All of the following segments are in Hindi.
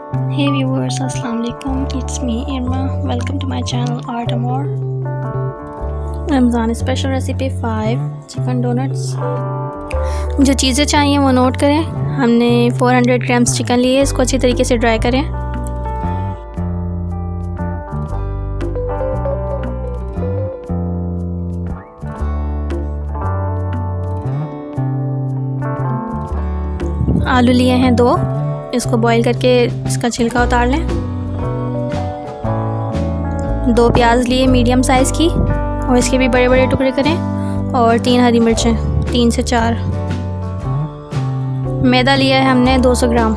Hey viewers, Assalamu alaikum. It's me Irma. Welcome to my channel AmOuR. Ramzan special recipe 5 chicken donuts. जो चीज़ें चाहिए वो नोट करें। हमने 400 ग्राम्स चिकन लिए, इसको अच्छी तरीके से ड्राई करें। आलू लिए हैं 2, इसको बॉईल करके इसका छिलका उतार लें। 2 प्याज लिए मीडियम साइज़ की और इसके भी बड़े बड़े टुकड़े करें। और 3 हरी मिर्चें, 3 से 4। मैदा लिया है हमने 200 ग्राम।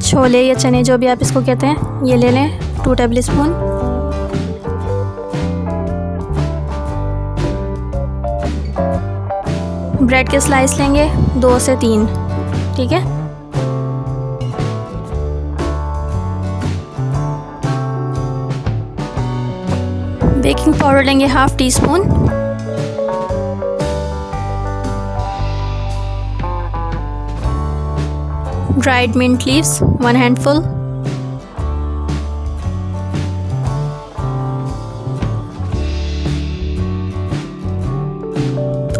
छोले या चने जो भी आप इसको कहते हैं, ये ले लें 2 टेबल स्पून। ब्रेड के स्लाइस लेंगे 2 से 3, ठीक है। बेकिंग पाउडर लेंगे 1/2 teaspoon. Dried mint leaves 1 handful.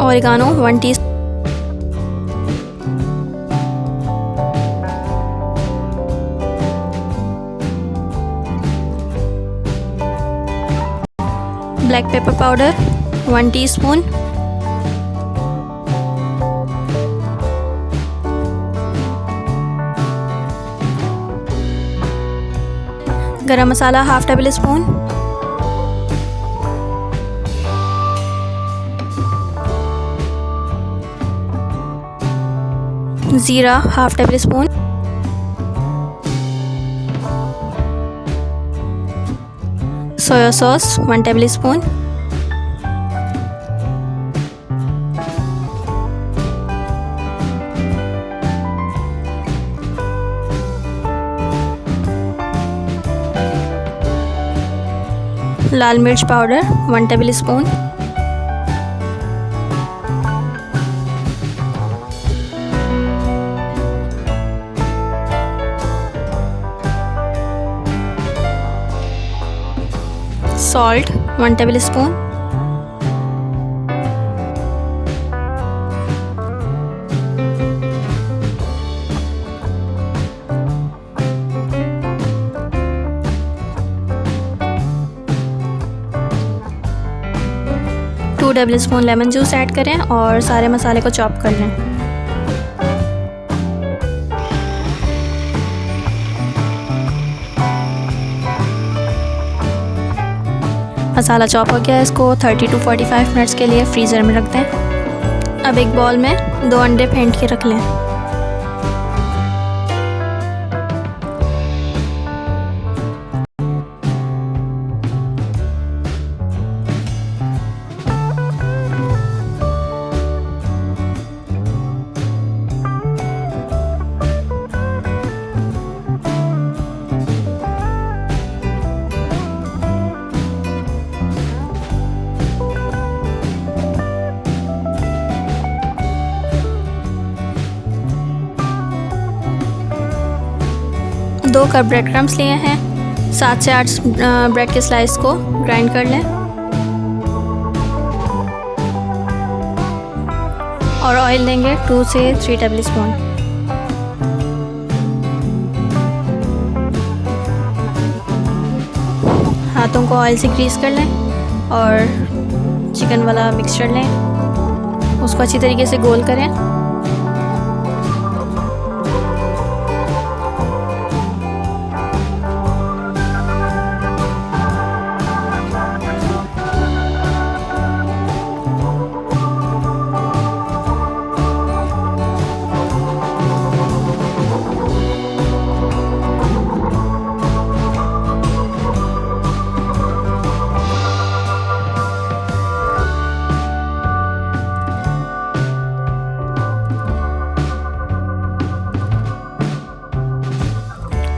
Oregano 1 teaspoon. Black pepper powder 1 teaspoon. Garam masala 1/2 tablespoon. ज़ीरा 1/2 tablespoon. Soya sauce 1 tablespoon. लाल मिर्च powder 1 tablespoon. Salt 1 tablespoon. Two tablespoon lemon juice add करें और सारे मसाले को चॉप कर लें। मसाला चॉप हो गया, इसको 30 to 45 मिनट्स के लिए फ्रीज़र में रख दें। अब एक बॉल में 2 अंडे फेंट के रख लें। दो कप ब्रेड क्रम्स लिए हैं। 7 से 8 ब्रेड के स्लाइस को ग्राइंड कर लें। और ऑयल लेंगे 2 से 3 टेबल स्पून। हाथों को ऑयल से ग्रीस कर लें और चिकन वाला मिक्सचर लें, उसको अच्छी तरीके से गोल करें।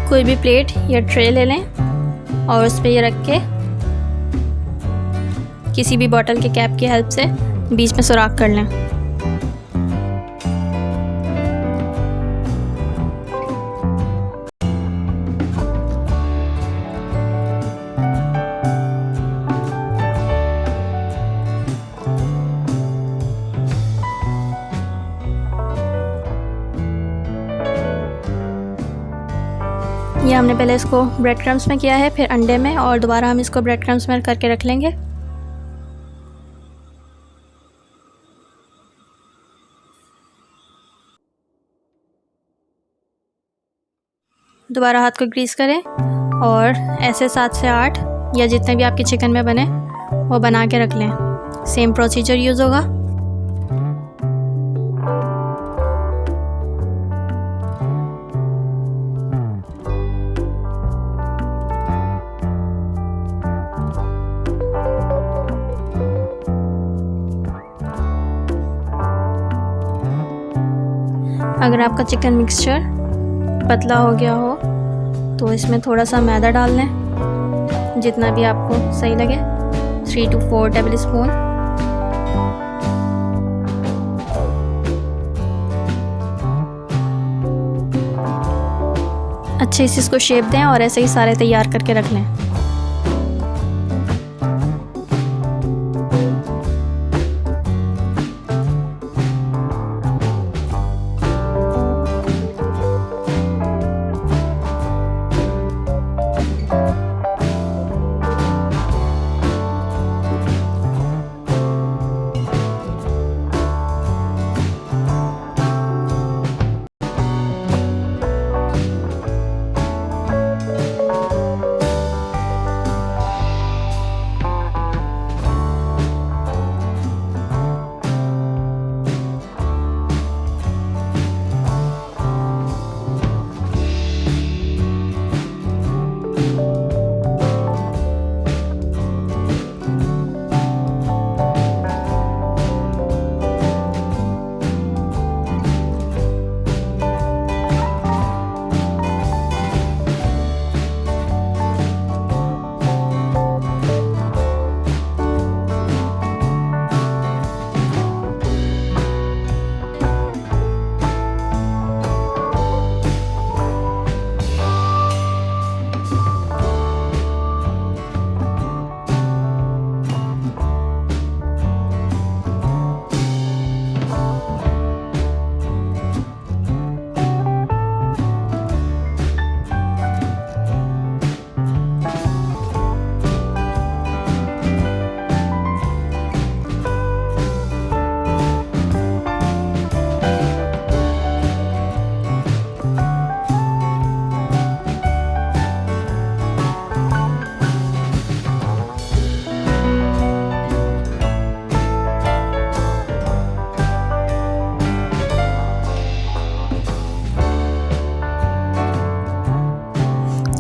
कोई भी प्लेट या ट्रे ले लें और उस पर ये रख के किसी भी बॉटल के कैप की हेल्प से बीच में सुराख कर लें। ये हमने पहले इसको ब्रेड क्रम्स में किया है, फिर अंडे में, और दोबारा हम इसको ब्रेड क्रम्स में करके रख लेंगे। दोबारा हाथ को ग्रीस करें और ऐसे 7 से 8 या जितने भी आपके चिकन में बने वो बना के रख लें। सेम प्रोसीजर यूज़ होगा। अगर आपका चिकन मिक्सचर पतला हो गया हो तो इसमें थोड़ा सा मैदा डाल लें, जितना भी आपको सही लगे, 3 to 4 टेबल स्पून। अच्छे से इसको शेप दें और ऐसे ही सारे तैयार करके रख लें।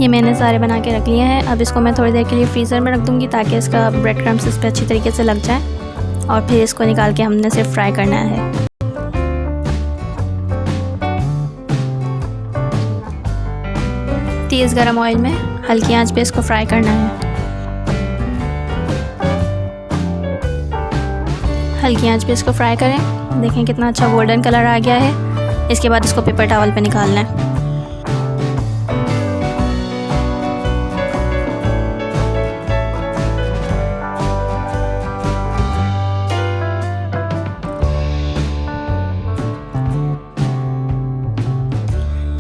ये मैंने सारे बना के रख लिए हैं। अब इसको मैं थोड़ी देर के लिए फ्रीज़र में रख दूँगी ताकि इसका ब्रेड क्रम्स इस पर अच्छी तरीके से लग जाए, और फिर इसको निकाल के हमने सिर्फ फ्राई करना है। तेज़ गरम ऑयल में हल्की आंच पे इसको फ्राई करना है। हल्की आंच पे इसको फ्राई करें। देखें कितना अच्छा गोल्डन कलर आ गया है। इसके बाद इसको पेपर टॉवल पे निकालना है।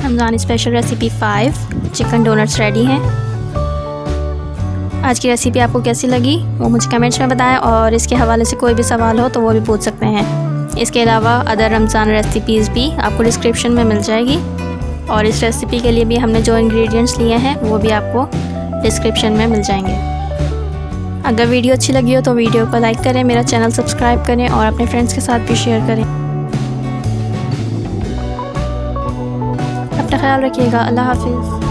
Ramzan special recipe 5 chicken donuts ready हैं। आज की रेसिपी आपको कैसी लगी वो मुझे कमेंट्स में बताएं, और इसके हवाले से कोई भी सवाल हो तो वो भी पूछ सकते हैं। इसके अलावा अदर रमज़ान रेसिपीज़ भी आपको डिस्क्रिप्शन में मिल जाएगी, और इस रेसिपी के लिए भी हमने जो इंग्रेडिएंट्स लिए हैं वो भी आपको डिस्क्रिप्शन में मिल जाएंगे। अगर वीडियो अच्छी लगी हो तो वीडियो को लाइक करें, मेरा चैनल सब्सक्राइब करें और अपने फ्रेंड्स के साथ भी शेयर करें। अपना ख्याल रखिएगा। अल्लाह हाफिज़।